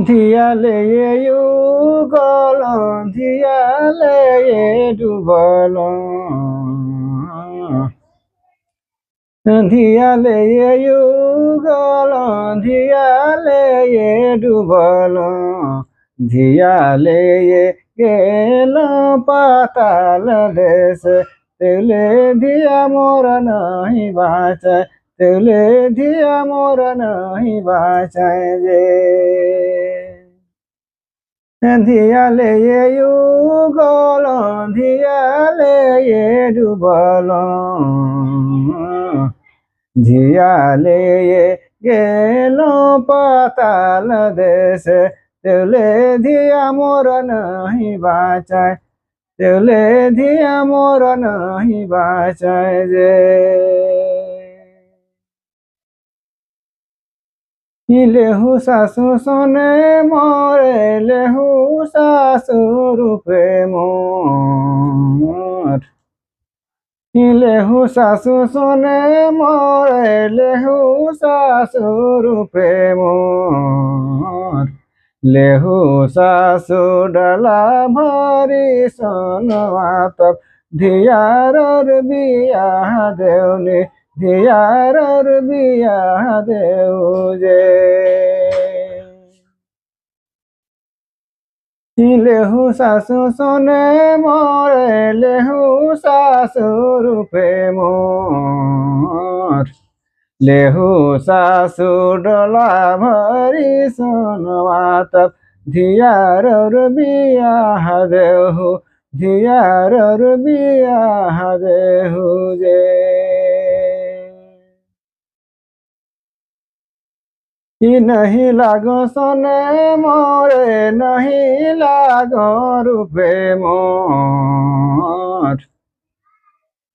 ধিয়ালে যুগল ধিয়ালে ডুবল ধিয়ালে যুগল ধিয়ালে ডুবল ধিয়ালে গেল পাতাল দেশ তেলে ধিয়া মোর নাহি বাঁচায় তেলে ধিয়া মোর নাহি বাঁচায় রে ধিয়ালে যুগল ধিয়ালে ডুবল ধিয়ালে গেল পাতাল দেশে তেলে ধিয়া মোর নাহি বাঁচায় তেলে ধিয়া মোর নাহি বাঁচায় রে লেহু শাশু শোনে মরে লেহু শাশু রূপে মোর লেহু শাশু শোনে মরে লেহু শাশু রূপে মোর লেহু শাশু ডালা ভারি সোনমাত ধিয়ারর বিয়া দেউনি ধিয়ারর বিয়া দেউ যে লেহু শাশু শোনে মরে লেহু শাশু রূপে মোর লেহু শাশু ডলা ভরি সোনমাত ধিয়ারর বিয়া দেহু ধিয়ারর বিয়া দেহু যে नहीं लागो सोने मोरे नहीं लागो रूपे मोर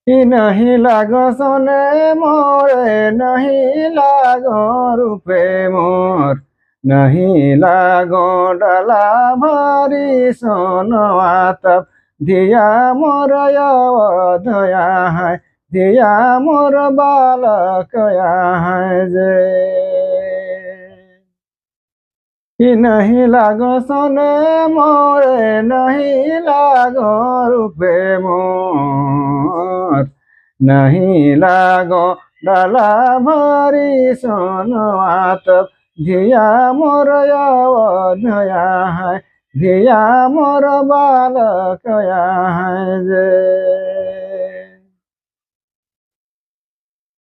नहीं लागो सोने मोरे नहीं लागो रूपे मोर नहीं लागो डाला भारी सोनवात धिया मोर अवधया है धिया मोर बालक है जे नहीं लागो सोने मोरे नहीं लागो रूपे मोर नहीं लागो डाला भारी सोनवात धिया मोर अवधया है धिया मोर बालक है जे